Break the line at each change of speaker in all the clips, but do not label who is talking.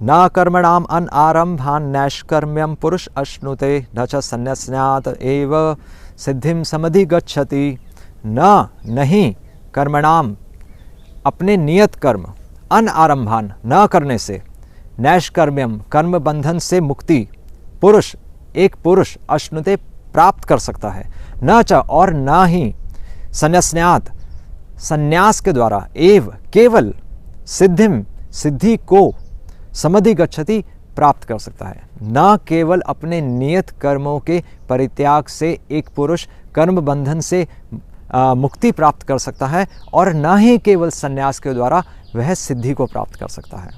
न कर्मणाम अनारंभान नैष्कर्म्यम पुरुष अश्नुते न च संन्यास्यात् एव सिद्धिम समधिगच्छति। न नहीं कर्मणाम अपने नियत कर्म, अनारंभान न करने से, नैष्कर्म्यम कर्म बंधन से मुक्ति, पुरुष एक पुरुष अश्नुते प्राप्त कर सकता है, न च और न ही संन्यास्यात् संन्यास के द्वारा, एव केवल सिद्धिम सिद्धि को, समधिगच्छति प्राप्त कर सकता है। न केवल अपने नियत कर्मों के परित्याग से एक पुरुष कर्म बंधन से मुक्ति प्राप्त कर सकता है और न ही केवल संन्यास के द्वारा वह सिद्धि को प्राप्त कर सकता है।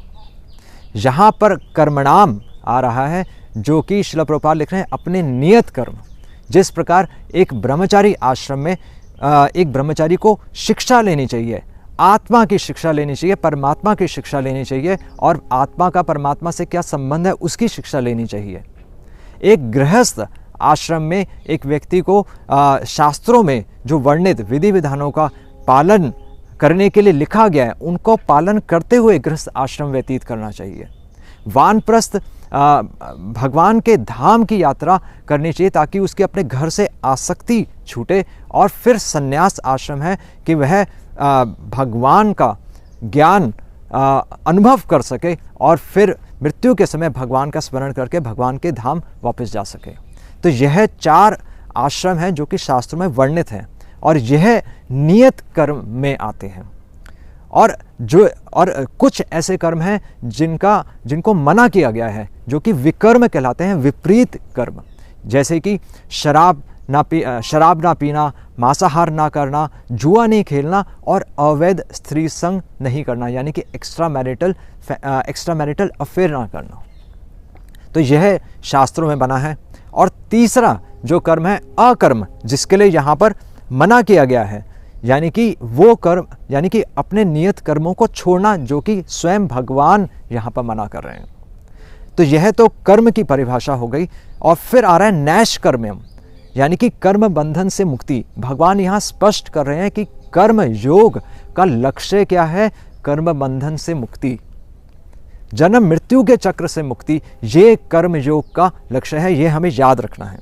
यहाँ पर कर्मणाम आ रहा है जो कि श्रील प्रभुपाद लिख रहे हैं अपने नियत कर्म। जिस प्रकार एक ब्रह्मचारी आश्रम में एक ब्रह्मचारी को शिक्षा लेनी चाहिए, आत्मा की शिक्षा लेनी चाहिए, परमात्मा की शिक्षा लेनी चाहिए और आत्मा का परमात्मा से क्या संबंध है उसकी शिक्षा लेनी चाहिए। एक गृहस्थ आश्रम में एक व्यक्ति को शास्त्रों में जो वर्णित विधि विधानों का पालन करने के लिए लिखा गया है उनको पालन करते हुए गृहस्थ आश्रम व्यतीत करना चाहिए। वानप्रस्थ भगवान के धाम की यात्रा करनी चाहिए ताकि उसके अपने घर से आसक्ति छूटे, और फिर संन्यास आश्रम है कि वह भगवान का ज्ञान अनुभव कर सके और फिर मृत्यु के समय भगवान का स्मरण करके भगवान के धाम वापस जा सके। तो यह 4 आश्रम हैं जो कि शास्त्रों में वर्णित हैं और यह नियत कर्म में आते हैं। और कुछ ऐसे कर्म हैं जिनको मना किया गया है जो कि विकर्म कहलाते हैं, विपरीत कर्म, जैसे कि शराब ना पीना, मांसाहार ना करना, जुआ नहीं खेलना और अवैध स्त्री संग नहीं करना, यानी कि एक्स्ट्रा मैरिटल अफेयर ना करना। तो यह शास्त्रों में बना है। और तीसरा जो कर्म है अकर्म, जिसके लिए यहाँ पर मना किया गया है, यानी कि वो कर्म, यानी कि अपने नियत कर्मों को छोड़ना जो कि स्वयं भगवान यहाँ पर मना कर रहे हैं। तो यह तो कर्म की परिभाषा हो गई। और फिर आ रहा है नैष्कर्म्यम, यानी कि कर्म बंधन से मुक्ति। भगवान यहाँ स्पष्ट कर रहे हैं कि कर्म योग का लक्ष्य क्या है, कर्म बंधन से मुक्ति, जन्म मृत्यु के चक्र से मुक्ति, ये कर्म योग का लक्ष्य है, ये हमें याद रखना है।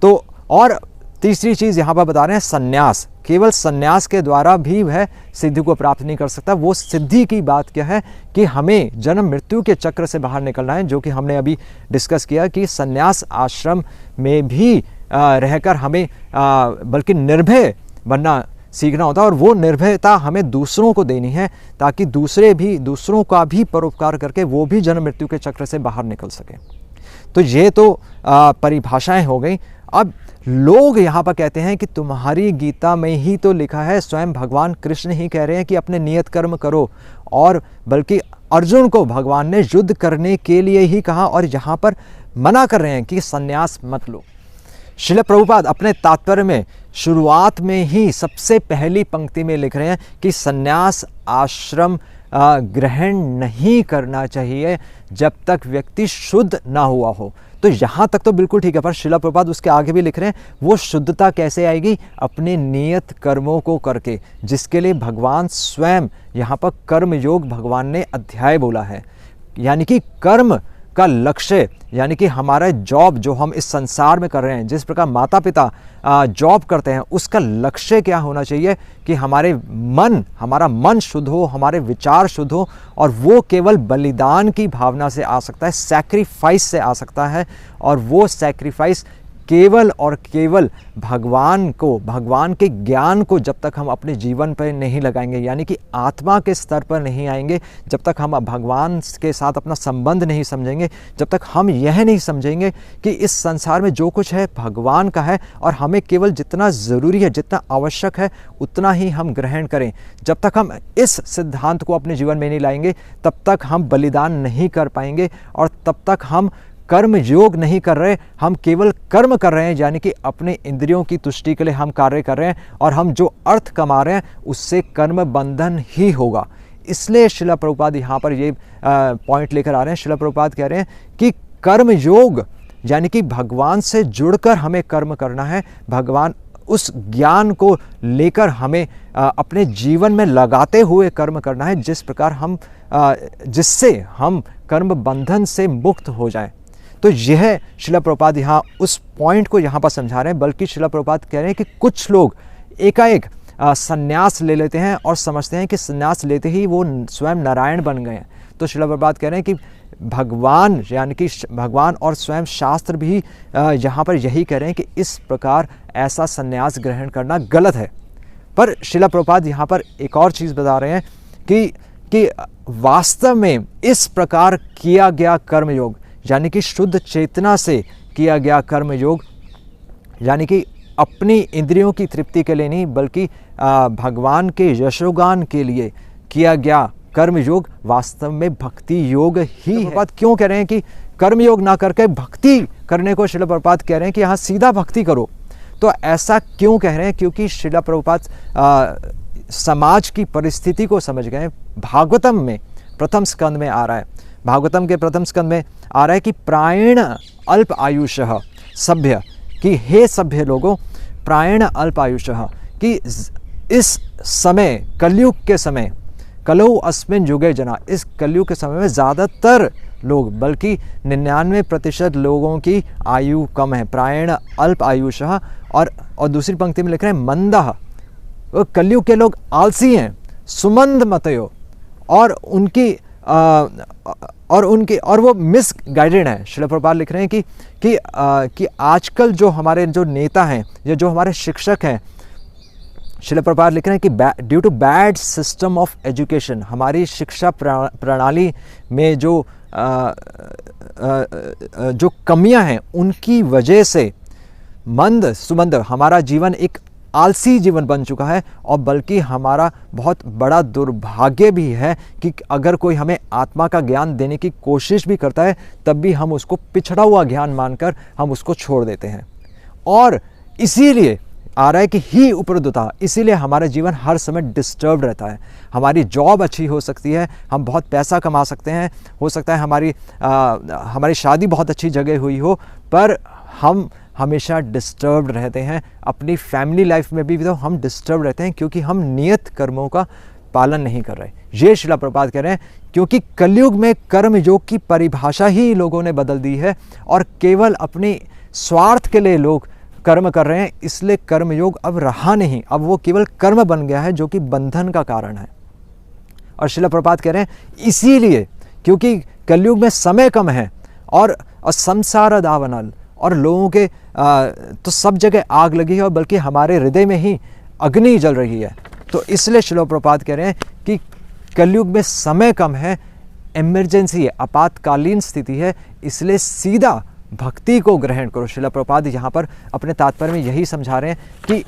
तो और तीसरी चीज यहाँ पर बता रहे हैं संन्यास। केवल संन्यास के द्वारा भी वह सिद्धि को प्राप्त नहीं कर सकता। वो सिद्धि की बात क्या है कि हमें जन्म मृत्यु के चक्र से बाहर निकलना है, जो कि हमने अभी डिस्कस किया कि संन्यास आश्रम में भी रहकर हमें बल्कि निर्भय बनना सीखना होता है, और वो निर्भयता हमें दूसरों को देनी है ताकि दूसरों का भी परोपकार करके वो भी जन्म मृत्यु के चक्र से बाहर निकल सके। तो ये तो परिभाषाएं हो गई। अब लोग यहाँ पर कहते हैं कि तुम्हारी गीता में ही तो लिखा है, स्वयं भगवान कृष्ण ही कह रहे हैं कि अपने नियत कर्म करो, और बल्कि अर्जुन को भगवान ने युद्ध करने के लिए ही कहा और यहाँ पर मना कर रहे हैं कि संन्यास मत लो। श्रील प्रभुपाद अपने तात्पर्य में शुरुआत में ही सबसे पहली पंक्ति में लिख रहे हैं कि संन्यास आश्रम ग्रहण नहीं करना चाहिए जब तक व्यक्ति शुद्ध ना हुआ हो। तो यहाँ तक तो बिल्कुल ठीक है, पर श्रील प्रभुपाद उसके आगे भी लिख रहे हैं वो शुद्धता कैसे आएगी, अपने नियत कर्मों को करके, जिसके लिए भगवान स्वयं यहाँ पर कर्म योग भगवान ने अध्याय बोला है। यानी कि कर्म का लक्ष्य, यानी कि हमारा जॉब जो हम इस संसार में कर रहे हैं, जिस प्रकार माता पिता जॉब करते हैं, उसका लक्ष्य क्या होना चाहिए कि हमारा मन शुद्ध हो, हमारे विचार शुद्ध हो, और वो केवल बलिदान की भावना से आ सकता है, सैक्रिफाइस से आ सकता है। और वो सैक्रिफाइस केवल और केवल भगवान के ज्ञान को जब तक हम अपने जीवन पर नहीं लगाएंगे, यानी कि आत्मा के स्तर पर नहीं आएंगे, जब तक हम भगवान के साथ अपना संबंध नहीं समझेंगे, जब तक हम यह नहीं समझेंगे कि इस संसार में जो कुछ है भगवान का है और हमें केवल जितना ज़रूरी है, जितना आवश्यक है उतना ही हम ग्रहण करें, जब तक हम इस सिद्धांत को अपने जीवन में नहीं लाएंगे तब तक हम बलिदान नहीं कर पाएंगे, और तब तक हम कर्म योग नहीं कर रहे, हम केवल कर्म कर रहे हैं, यानी कि अपने इंद्रियों की तुष्टि के लिए हम कार्य कर रहे हैं, और हम जो अर्थ कमा रहे हैं उससे कर्म बंधन ही होगा। इसलिए श्रील प्रभुपाद यहाँ पर ये पॉइंट लेकर आ रहे हैं। श्रील प्रभुपाद कह रहे हैं कि कर्म योग यानी कि भगवान से जुड़कर हमें कर्म करना है, भगवान उस ज्ञान को लेकर हमें अपने जीवन में लगाते हुए कर्म करना है, जिस प्रकार हम जिससे हम कर्म बंधन से मुक्त हो जाएं। तो यह श्रील प्रभुपाद यहाँ उस पॉइंट को यहाँ पर समझा रहे हैं। बल्कि श्रील प्रभुपाद कह रहे हैं कि कुछ लोग एकाएक संन्यास ले लेते हैं और समझते हैं कि संन्यास लेते ही वो स्वयं नारायण बन गए हैं। तो श्रील प्रभुपाद कह रहे हैं कि भगवान यानी कि भगवान और स्वयं शास्त्र भी यहाँ पर यही कह रहे हैं कि इस प्रकार ऐसा संन्यास ग्रहण करना गलत है। पर श्रील प्रभुपाद यहाँ पर एक और चीज़ बता रहे हैं कि वास्तव में इस प्रकार किया गया कर्मयोग यानी कि शुद्ध चेतना से किया गया कर्मयोग, यानी कि अपनी इंद्रियों की तृप्ति के लिए नहीं बल्कि भगवान के यशोगान के लिए किया गया कर्मयोग वास्तव में भक्ति योग ही है। प्रभुपाद क्यों कह रहे हैं कि कर्मयोग ना करके भक्ति करने को श्रील प्रभुपाद कह रहे हैं कि यहाँ सीधा भक्ति करो। तो ऐसा क्यों कह रहे हैं? क्योंकि श्रील प्रभुपाद समाज की परिस्थिति को समझ गए। भागवतम में प्रथम स्कंद में आ रहा है, भागवतम के प्रथम स्कंद में आ रहा है कि प्रायण अल्प आयुषः सभ्य, कि हे सभ्य लोगों प्रायण अल्प आयुषः, कि इस समय कलयुग के समय कलौ अस्मिन् युगे जना, इस कलयुग के समय में ज़्यादातर लोग बल्कि 99% लोगों की आयु कम है। प्रायण अल्प आयुषः। और दूसरी पंक्ति में लिख रहे हैं मंदः, कलयुग के लोग आलसी हैं। सुमंद मतयो, और वो मिसगाइडेड है। श्रील प्रभुपाद लिख रहे हैं कि आजकल जो हमारे जो नेता हैं या जो हमारे शिक्षक हैं, श्रील प्रभुपाद लिख रहे हैं कि due to bad system of education, हमारी शिक्षा प्रणाली में जो कमियां हैं उनकी वजह से मंद सुमंद हमारा जीवन एक आलसी जीवन बन चुका है। और बल्कि हमारा बहुत बड़ा दुर्भाग्य भी है कि अगर कोई हमें आत्मा का ज्ञान देने की कोशिश भी करता है तब भी हम उसको पिछड़ा हुआ ज्ञान मानकर हम उसको छोड़ देते हैं। और इसीलिए आ रहा है कि ही उपरुद्धता, इसीलिए हमारा जीवन हर समय डिस्टर्ब रहता है। हमारी जॉब अच्छी हो सकती है, हम बहुत पैसा कमा सकते हैं, हो सकता है हमारी शादी बहुत अच्छी जगह हुई हो, पर हम हमेशा डिस्टर्ब्ड रहते हैं। अपनी फैमिली लाइफ में भी तो हम डिस्टर्ब रहते हैं क्योंकि हम नियत कर्मों का पालन नहीं कर रहे। ये श्रील प्रभुपाद कह रहे हैं क्योंकि कलयुग में कर्म योग की परिभाषा ही लोगों ने बदल दी है और केवल अपने स्वार्थ के लिए लोग कर्म कर रहे हैं, इसलिए कर्मयोग अब रहा नहीं, अब वो केवल कर्म बन गया है जो कि बंधन का कारण है। और श्रील प्रभुपाद कह रहे हैं इसीलिए क्योंकि कलयुग में समय कम है और संसार दावनल, और लोगों के तो सब जगह आग लगी है और बल्कि हमारे हृदय में ही अग्नि जल रही है। तो इसलिए श्रील प्रभुपाद कह रहे हैं कि कलयुग में समय कम है, इमरजेंसी है, आपातकालीन स्थिति है, इसलिए सीधा भक्ति को ग्रहण करो। श्रील प्रभुपाद यहाँ पर अपने तात्पर्य में यही समझा रहे हैं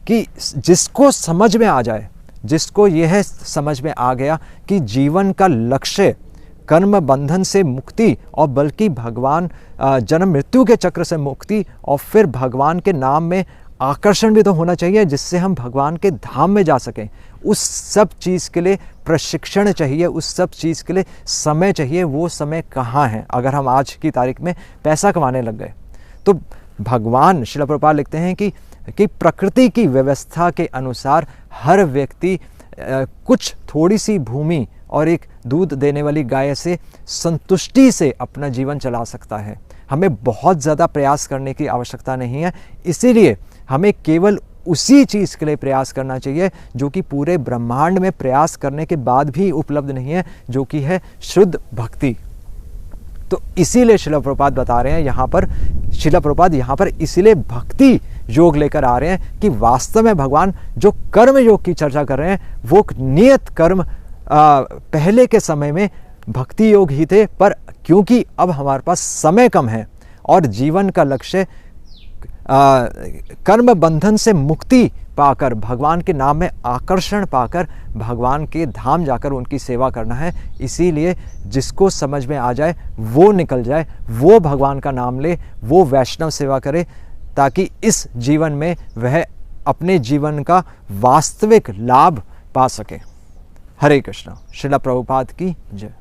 कि जिसको समझ में आ जाए, जिसको यह समझ में आ गया कि जीवन का लक्ष्य कर्म बंधन से मुक्ति और बल्कि भगवान जन्म मृत्यु के चक्र से मुक्ति और फिर भगवान के नाम में आकर्षण भी तो होना चाहिए जिससे हम भगवान के धाम में जा सकें, उस सब चीज़ के लिए प्रशिक्षण चाहिए, उस सब चीज़ के लिए समय चाहिए। वो समय कहाँ है? अगर हम आज की तारीख में पैसा कमाने लग गए तो भगवान श्रील प्रभुपाद लिखते हैं कि प्रकृति की व्यवस्था के अनुसार हर व्यक्ति कुछ थोड़ी सी भूमि और एक दूध देने वाली गाय से संतुष्टि से अपना जीवन चला सकता है। हमें बहुत ज़्यादा प्रयास करने की आवश्यकता नहीं है, इसीलिए हमें केवल उसी चीज़ के लिए प्रयास करना चाहिए जो कि पूरे ब्रह्मांड में प्रयास करने के बाद भी उपलब्ध नहीं है, जो कि है शुद्ध भक्ति। तो इसीलिए श्रील प्रभुपाद बता रहे हैं यहाँ पर, श्रील प्रभुपाद यहाँ पर इसीलिए भक्ति योग लेकर आ रहे हैं कि वास्तव में भगवान जो कर्म योग की चर्चा कर रहे हैं वो नियत कर्म पहले के समय में भक्ति योग ही थे, पर क्योंकि अब हमारे पास समय कम है और जीवन का लक्ष्य कर्म बंधन से मुक्ति पाकर भगवान के नाम में आकर्षण पाकर भगवान के धाम जाकर उनकी सेवा करना है, इसीलिए जिसको समझ में आ जाए वो निकल जाए, वो भगवान का नाम ले, वो वैष्णव सेवा करे, ताकि इस जीवन में वह अपने जीवन का वास्तविक लाभ पा सके। हरे कृष्ण। श्रील प्रभुपाद की जय।